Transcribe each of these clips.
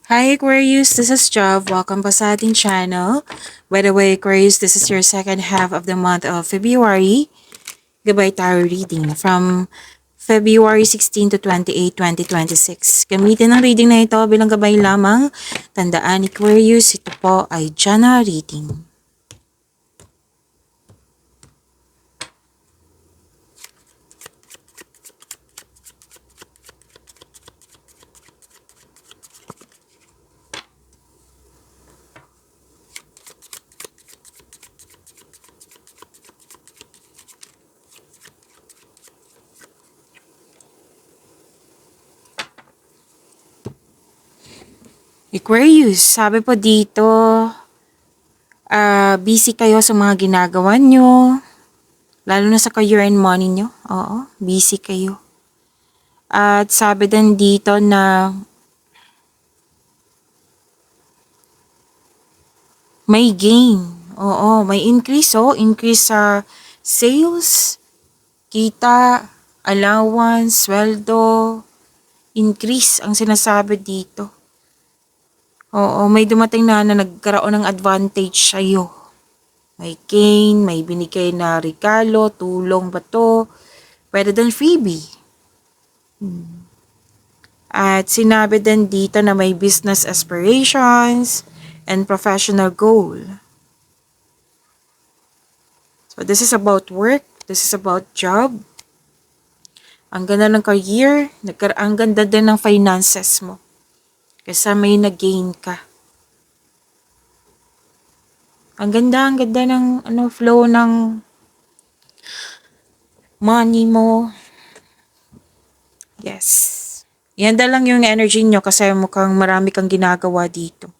Hi Aquarius, this is Job. Welcome pa sa ating channel. By the way, Aquarius, this is your second half of the month of February. Goodbye tarot reading from February 16 to 28, 2026. Gamitin ang reading na ito bilang gabay lamang. Tandaan Aquarius, ito po ay general reading. Aquarius, sabi po dito, busy kayo sa mga ginagawa nyo, lalo na sa career and money nyo. Oo, busy kayo. At sabi din dito na may gain. Oo, may increase. Increase sa sales, kita, allowance, sweldo, increase ang sinasabi dito. Oo, may dumating na nagkaroon ng advantage sa'yo. May gain, may binigay na regalo, tulong ba to? Pwede din freebie. At sinabi din dito na may business aspirations and professional goal. So this is about work, this is about job. Ang ganda ng career, ang ganda din ng finances mo. Kasi may nag-gain ka. Ang ganda ng flow ng money mo. Yes. Yan lang yung energy nyo kasi mukhang marami kang ginagawa dito.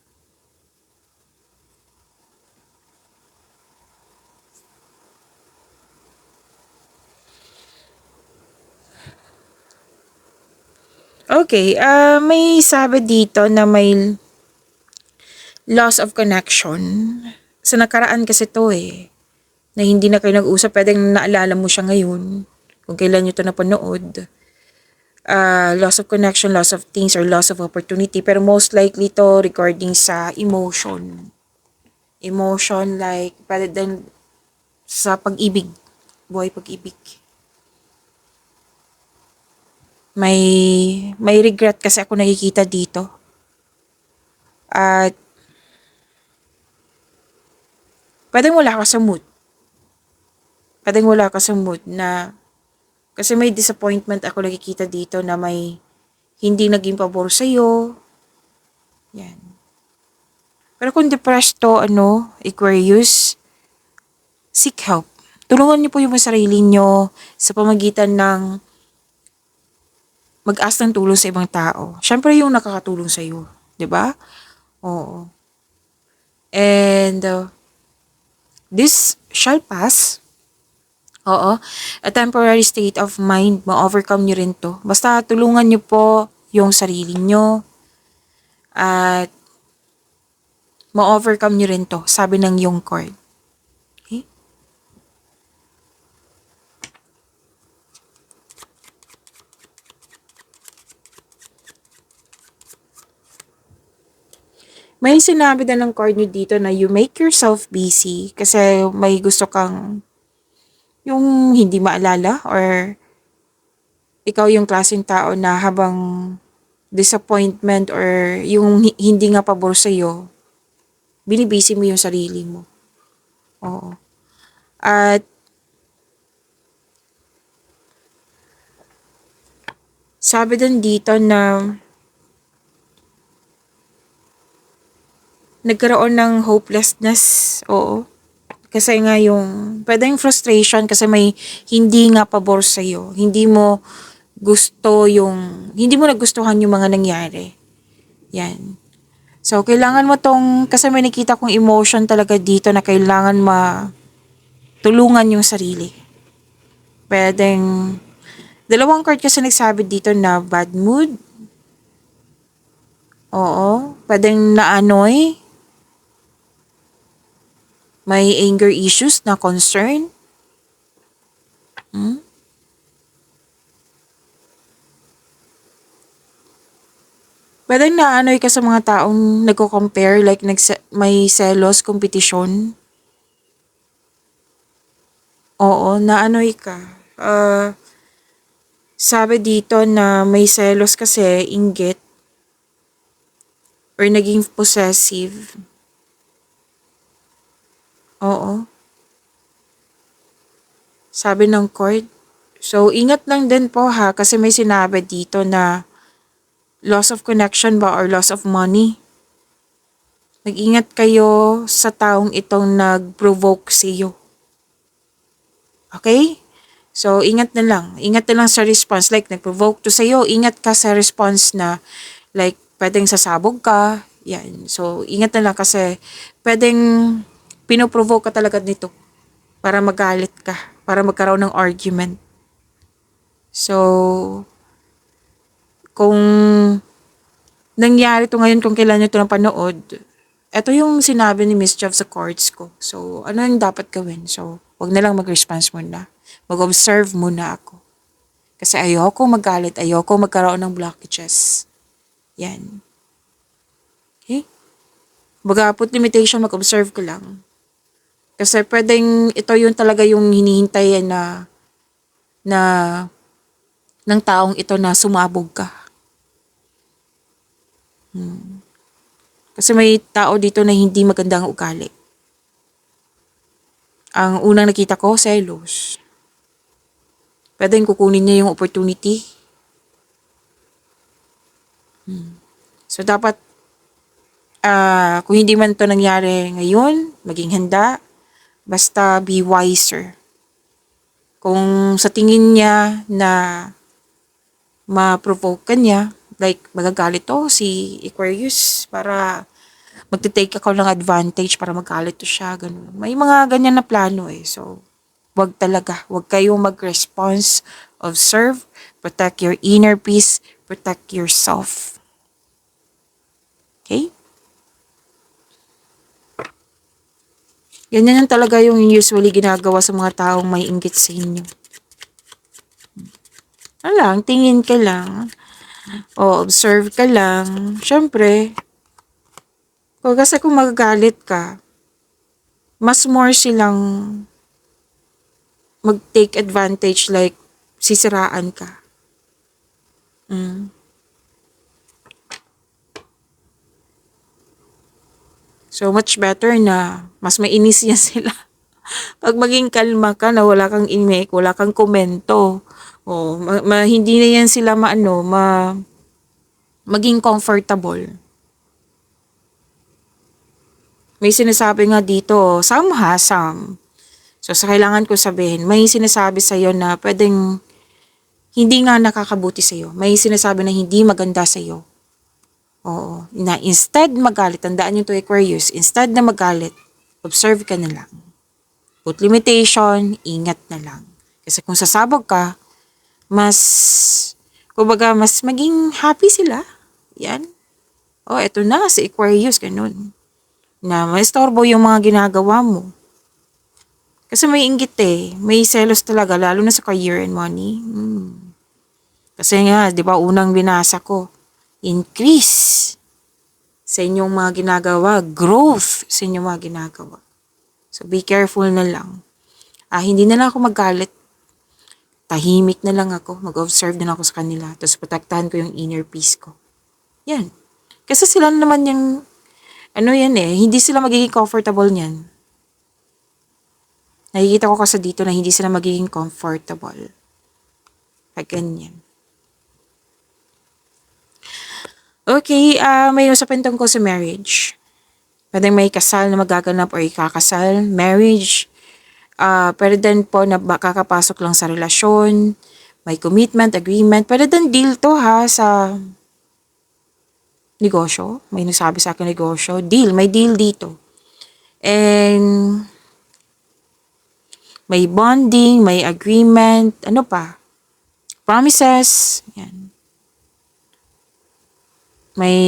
Okay, may sabi dito na may loss of connection. Sa nakaraan kasi to na hindi na kayo nag-usap, pwedeng naalala mo siya ngayon, kung kailan nyo to napanood. Loss of connection, loss of things, or loss of opportunity. Pero most likely to regarding sa emotion. Emotion like, pwede din sa pag-ibig. Buhay pag-ibig. May regret kasi ako nakikita dito. At pwedeng wala ka sa mood. Pwedeng wala ka sa mood na kasi may disappointment ako nakikita dito na may hindi naging pabor sa'yo. Yan. Pero kung depressed to, Aquarius, seek help. Tulungan niyo po yung sarili niyo sa pamagitan ng mag-ask ng tulong sa ibang tao. Siyempre yung nakakatulong sa'yo. 'Di ba? Oo. And this shall pass. Oo. A temporary state of mind, ma-overcome nyo rin to. Basta tulungan nyo po yung sarili nyo at ma-overcome nyo rin to, sabi ng yung card. Okay? May sinabi din ng card nyo dito na you make yourself busy kasi may gusto kang yung hindi maalala or ikaw yung klaseng tao na habang disappointment or yung hindi nga pabor sa'yo, binibisi mo yung sarili mo. Oo. At sabi din dito na nagkaroon ng hopelessness. Oo. Kasi nga yung, pwede yung frustration kasi may hindi nga pabor sa'yo. Hindi mo nagustuhan yung mga nangyari. Yan. So, kailangan mo kasi may nakita kong emotion talaga dito na kailangan tulungan yung sarili. Pwedeng, dalawang card kasi nagsabi dito na bad mood. Oo. Pwedeng naanoy. May anger issues na concern. Pwede naanoy ka sa mga taong nagko-compare, like may selos, competition. Oo, naanoy ka. Sabi dito na may selos kasi, inggit, or naging possessive. Oo, sabi ng court. So, ingat lang din po ha, kasi may sinabi dito na loss of connection ba or loss of money. Mag-ingat kayo sa taong itong nag-provoke sa iyo. Okay? So, ingat na lang. Ingat na lang sa response. Like, nag-provoke to sa'yo, ingat ka sa response na, like, pwedeng sasabog ka. Yan. So, ingat na lang kasi pwedeng pinoprovoke ka talaga nito para magalit ka, para magkaroon ng argument. So, kung nangyari to ngayon, kung kailan nyo ito napanood, ito yung sinabi ni Miss Jeff sa cards ko. So, ano yung dapat gawin? So, wag na lang mag-response muna. Mag-observe muna ako. Kasi ayoko magalit, ayoko magkaroon ng blockages. Yan. Okay? Baga, put limitation, mag-observe ka lang. Kasi pwedeng ito yung talaga yung hinihintay na ng taong ito na sumabog ka. Kasi may tao dito na hindi magandang ugali. Ang unang nakita ko, selos. Pwedeng kukunin niya yung opportunity. So, dapat, kung hindi man ito nangyari ngayon, maging handa, basta be wiser. Kung sa tingin niya na ma-provoke ka niya, like magagalit to si Aquarius para magte-take ako ng advantage para magalit to siya, ganun. May mga ganyan na plano eh. So, wag talaga. Wag kayong mag-response, observe, protect your inner peace, protect yourself. Okay? Ganyan yan talaga yung usually ginagawa sa mga taong may inggit sa inyo. Lang, tingin ka lang. O, observe ka lang. Siyempre, kasi kung magagalit ka, mas more silang mag-take advantage, like sisiraan ka. So, much better na mas mainis yan sila. Pag maging kalma ka na wala kang imik, wala kang komento, hindi na yan sila maging comfortable. May sinasabi nga dito, some ha, some. So, sa kailangan ko sabihin, may sinasabi sa'yo na pwedeng hindi nga nakakabuti sa'yo. May sinasabi na hindi maganda sa'yo. Oo. Na instead magalit, tandaan yung to Aquarius, instead na magalit, observe ka na lang. Put limitation, ingat na lang. Kasi kung sasabog ka, mas maging happy sila. Yan. Eto na, si Aquarius, ganun. Na maistorbo yung mga ginagawa mo. Kasi may inggit eh. May selos talaga, lalo na sa career and money. Kasi nga, di ba, unang binasa ko, increase sa inyong mga ginagawa, growth sa inyong mga ginagawa. So, be careful na lang. Hindi na lang ako magalit. Tahimik na lang ako. Mag-observe na lang ako sa kanila. Tapos, protektahan ko yung inner peace ko. Yan. Kasi sila naman yung, hindi sila magiging comfortable niyan. Nakikita ko kasi dito na hindi sila magiging comfortable. Pag ganyan. Okay, may usapin tungkol sa marriage. Pwedeng may kasal na magaganap or ikakasal. Marriage. Pwede din po na kakapasok lang sa relasyon. May commitment, agreement. Pwede din deal to ha sa negosyo. May nasabi sa akin negosyo. Deal, may deal dito. And may bonding, may agreement. Ano pa? Promises. Yan. May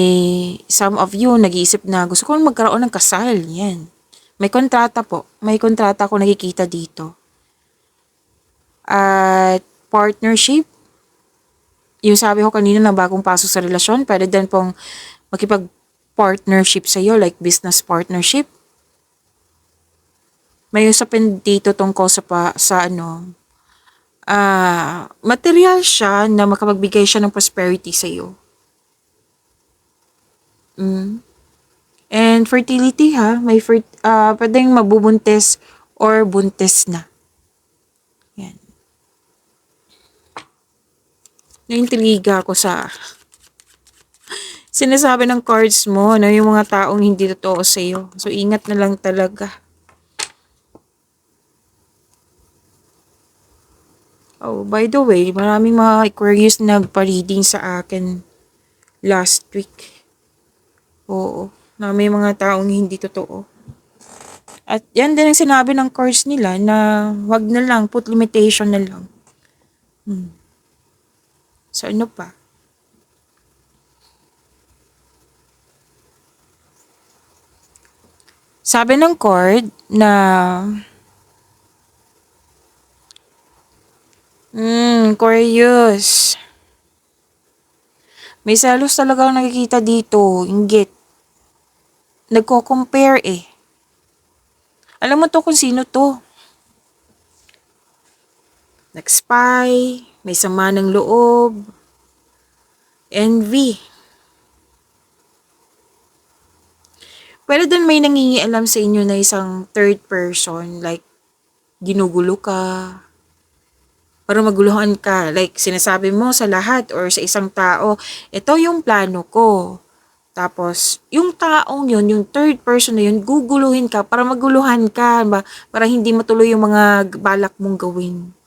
some of you nag-iisip na gusto ko magkaroon ng kasal. Yan. May kontrata po. May kontrata ako nakikita dito. At partnership. yung sabi ko kanina na bagong pasok sa relasyon, pwede din pong makipag-partnership sa iyo, like business partnership. May usapin dito tungkol sa material siya na makapagbigay siya ng prosperity sa iyo. And fertility ha, pwedeng mabubuntis or buntis na. Yan. Naintriga ako sa sinasabi ng cards mo na yung mga taong hindi totoo sa iyo. So ingat na lang talaga. Oh, by the way, maraming mga Aquarius nagpa-reading sa akin last week. Oo, na may mga taong hindi totoo. At yan din ang sinabi ng cards nila na wag na lang, put limitation na lang. So ano pa? Sabi ng card na Aquarius. May selos talaga ang nakikita dito, inggit. Nagko-compare eh. Alam mo to kung sino to. Nag-spy, may sama ng loob, envy. Pero dun may nangingialam sa inyo na isang third person, like ginugulo ka, para maguluhan ka. Like sinasabi mo sa lahat or sa isang tao, ito yung plano ko. Tapos, yung taong yun, yung third person na yun, guguluhin ka para maguluhan ka, ba? Para hindi matuloy yung mga balak mong gawin.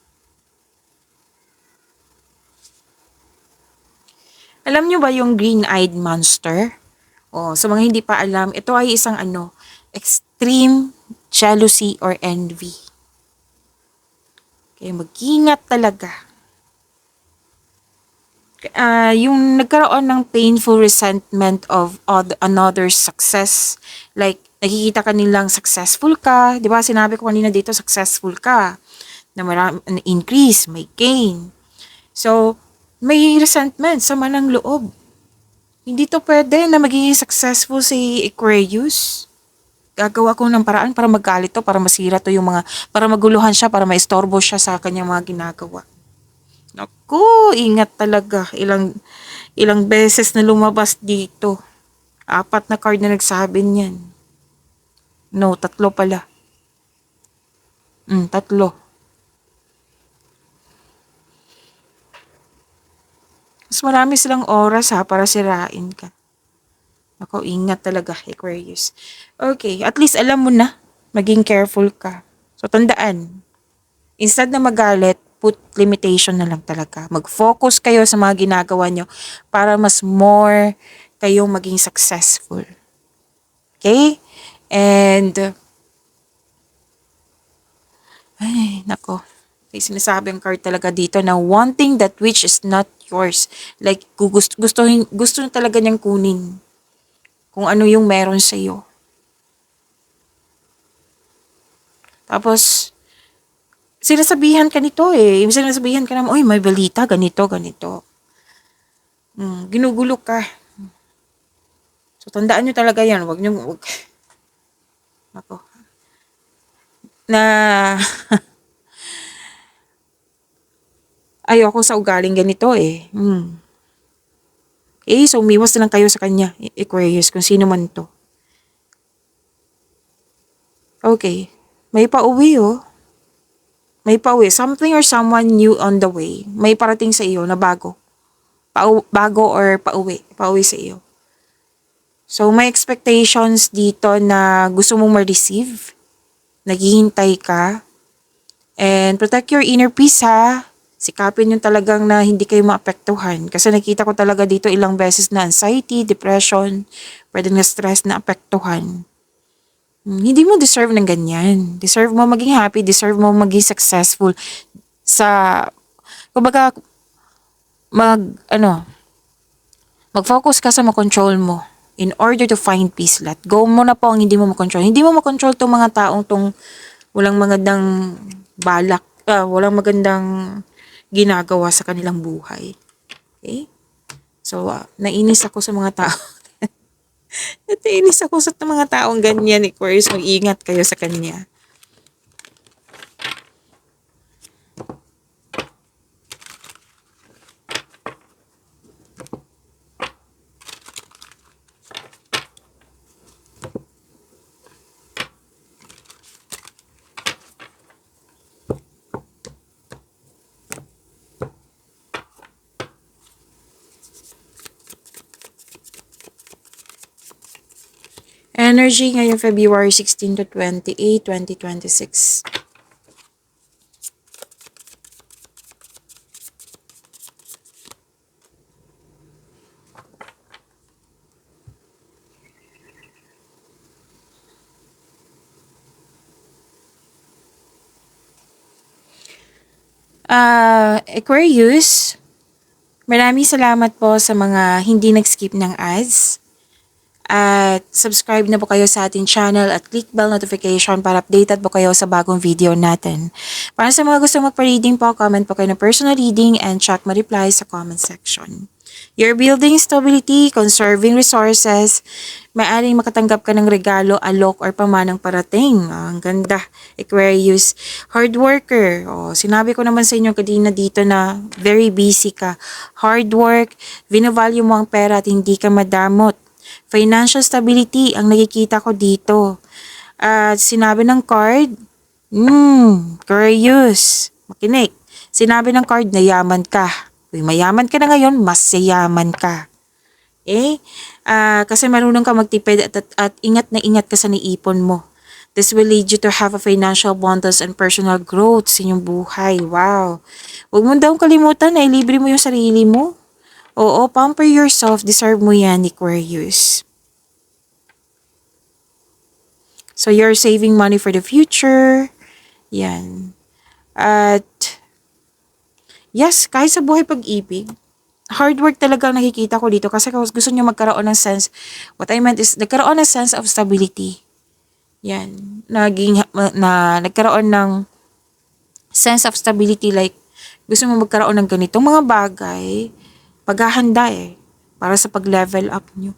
Alam nyo ba yung green-eyed monster? Oh, sa mga hindi pa alam, ito ay isang extreme jealousy or envy. Kaya mag-ingat talaga. Yung nagkaroon ng painful resentment of another's success. Like, nakikita ka nilang successful ka. Di ba, sinabi ko kanina dito, successful ka. Na marami, increase, may gain. So, may resentment, sama ng loob. Hindi to pwede na magiging successful si Aquarius. Gagawa ko ng paraan para magalit to, para masira to yung para maguluhan siya, para maistorbo siya sa kanyang mga ginagawa. Naku, ingat talaga. Ilang beses na lumabas dito. 4 na card na nagsabi niyan. No, 3 pala. 3. Mas marami silang oras para sirain ka. Naku, ingat talaga, Aquarius. Okay, at least alam mo na. Maging careful ka. So, tandaan. Instead na magalit, put limitation na lang talaga. Mag-focus kayo sa mga ginagawa nyo para mas more kayong maging successful. Okay? And, ay, nako. May sinasabi ang card talaga dito na wanting that which is not yours. Like, gusto talaga niyang kunin kung ano yung meron sa iyo. Tapos, sinasabihan ka nito eh. Sinasabihan ka naman, oy, may balita, ganito, ganito. Ginugulo ka. So, tandaan nyo talaga yan. Wag. Ako. Na, ayoko sa ugaling ganito eh. Okay, so umiwas na lang kayo sa kanya, Aquarius, kung sino man to. Okay, may pauwi oh. May pauwi. Something or someone new on the way. May parating sa iyo na bago. Bago or pauwi. Pauwi sa iyo. So, may expectations dito na gusto mong ma-receive. Naghihintay ka. And protect your inner peace ha. Sikapin yung talagang na hindi kayo maapektuhan. Kasi nakita ko talaga dito ilang beses na anxiety, depression, pwede na stress na apektuhan. Hindi mo deserve ng ganyan. Deserve mo maging happy, deserve mo maging successful kumbaga, mag-focus ka sa makontrol mo in order to find peace. Let go mo na po ang hindi mo makontrol. Hindi mo makontrol tong mga taong walang magandang balak, walang magandang ginagawa sa kanilang buhay. Okay? So, nainis ako sa mga tao. Nainis ako sa mga taong ganyan, Aquarius. Mag-ingat kayo sa kanya. Energy ngayong February 16 to 28, 2026. Aquarius, maraming salamat po sa mga hindi nag-skip ng ads. At subscribe na po kayo sa ating channel at click bell notification para updated po kayo sa bagong video natin. Para sa mga gusto magpa-reading po, comment po kayo ng personal reading and check my reply sa comment section. You're building stability, conserving resources, maaaring makatanggap ka ng regalo, alok, or pamanang parating. Ang ganda, Aquarius. Hard worker. Sinabi ko naman sa inyo kanina dito na very busy ka. Hard work, vinavalue mo ang pera at hindi ka madamot. Financial stability ang nakikita ko dito. At sinabi ng card, Aquarius, makinig. Sinabi ng card na yaman ka. Uy, mayaman ka na ngayon, mas yayaman ka. Kasi marunong ka magtipid at ingat na ingat ka sa niipon mo. This will lead you to have a financial abundance and personal growth sa inyong buhay. Wow. Huwag mo daw kalimutan na ilibre mo yung sarili mo. Oo, pamper yourself. Deserve mo yan, Aquarius. So, you're saving money for the future. Yan. At, yes, kahit sa buhay pag-ibig, hard work talaga ang nakikita ko dito kasi gusto nyo magkaroon ng sense, what I meant is, nagkaroon ng sense of stability. Yan. Nagkaroon ng sense of stability, like, gusto mo magkaroon ng ganitong mga bagay, paghahanda para sa pag-level up nyo.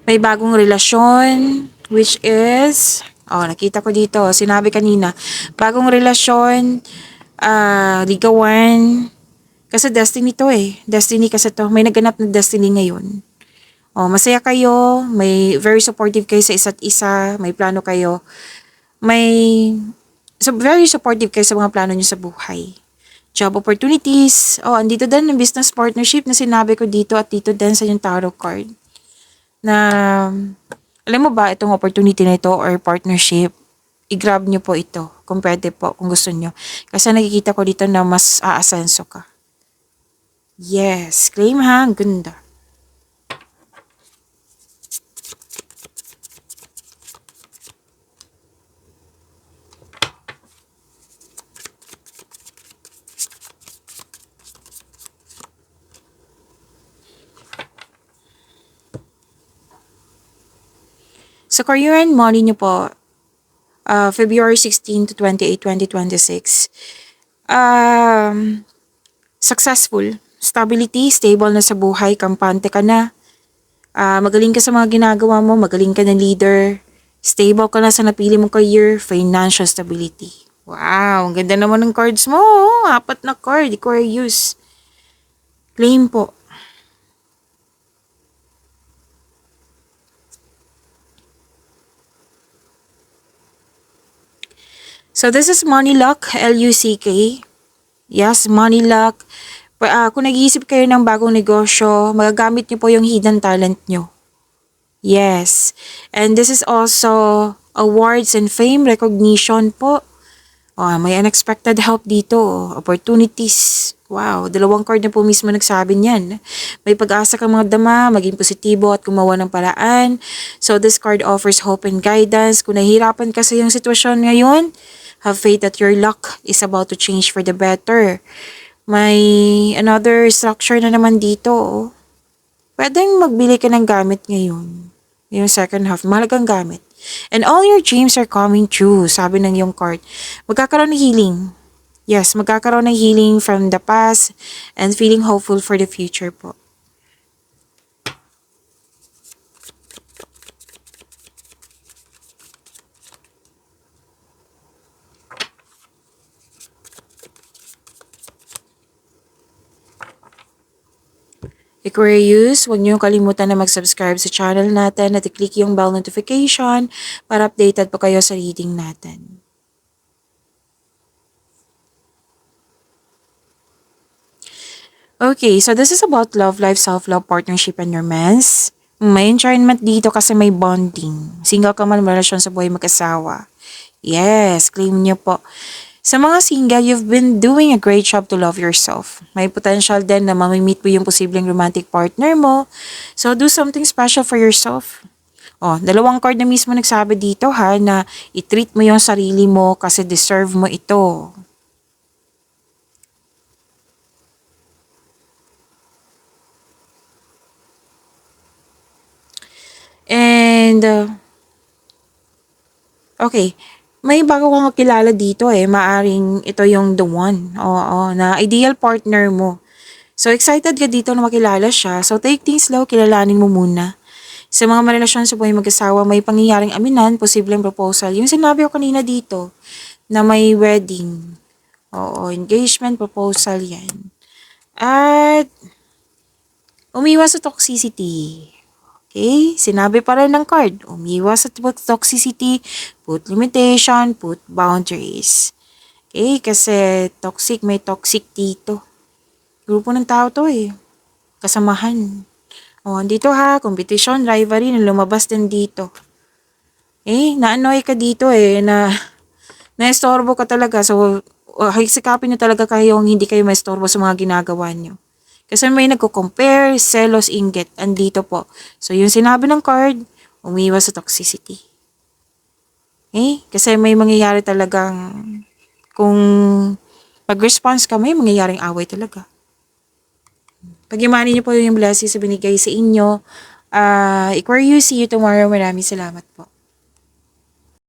May bagong relasyon, which is, nakita ko dito, sinabi kanina, bagong relasyon, ligawan, kasi destiny to destiny kasi to, may naganap na destiny ngayon. Masaya kayo, may very supportive kayo sa isa't isa, may plano kayo, very supportive kayo sa mga plano nyo sa buhay. Job opportunities, andito din yung business partnership na sinabi ko dito at dito din sa yung tarot card. Na, alam mo ba, itong opportunity na ito or partnership, i-grab nyo po ito kung pwede po, kung gusto nyo. Kasi nakikita ko dito na mas aasenso ka. Yes, claim ha, ganda. Sa career and money nyo po, February 16 to 28, 2026, successful, stability, stable na sa buhay, kampante ka na, magaling ka sa mga ginagawa mo, magaling ka na leader, stable ka na sa napili mong career, financial stability. Wow, ang ganda naman ng cards mo. 4 na card, Aquarius. Claim po. So, this is Money Luck, L-U-C-K. Yes, Money Luck. Kung nag-iisip kayo ng bagong negosyo, magagamit niyo po yung hidden talent nyo. Yes. And this is also awards and fame, recognition po. May unexpected help dito. Opportunities. Wow, 2 card na po mismo nagsabi niyan. May pag-asa kang mga dama, maging positibo at gumawa ng paraan. So this card offers hope and guidance. Kung nahihirapan ka sa iyong sitwasyon ngayon, have faith that your luck is about to change for the better. May another structure na naman dito. Pwedeng magbili ka ng gamit ngayon. Yung second half, mahalagang gamit. And all your dreams are coming true, sabi ng yung card. Magkakaroon ng healing. Yes, magkakaroon ng healing from the past and feeling hopeful for the future po. Aquarius, huwag niyo kalimutan na mag-subscribe sa channel natin at i-click yung bell notification para updated po kayo sa reading natin. Okay, so this is about love life, self-love, partnership, and romance. May enjoyment dito kasi may bonding. Single ka man, relasyon sa buhay mag-asawa. Yes, claim niyo po. Sa mga single, you've been doing a great job to love yourself. May potential din na mamimit mo yung posibleng romantic partner mo. So, do something special for yourself. Oh, dalawang card na mismo nagsabi dito ha, na i-treat mo yung sarili mo kasi deserve mo ito. And, okay, may bago kang kilala dito maaring ito yung the one. Oo, na ideal partner mo. So, excited ka dito na makilala siya. So, take things slow, kilalanin mo muna. Sa mga marelasyon sa buhay mag-asawa, may pangyayaring aminan, posibleng proposal. Yung sinabi ko kanina dito, na may wedding. Oo, engagement, proposal, yan. At, umiwas sa toxicity. Okay? Sinabi pa rin ng card, umiwas sa toxicity, put limitation, put boundaries. Okay? Kasi toxic, may toxic dito. Grupo ng tao to kasamahan. Dito ha, competition, rivalry, na lumabas din dito. Na-annoy ka dito na-estorbo ka talaga. So, sikapin nyo talaga kayong hindi kayo ma-estorbo sa mga ginagawa nyo. Kasi may nagko-compare, selos, inggit, andito po. So, yung sinabi ng card, umiwas sa toxicity. Kasi may mangyayari talagang, kung pag-response ka, may mangyayaring away talaga. Pag-imanin niyo po yung blessings sa binigay sa inyo. Aquarius, see you tomorrow. Maraming salamat po.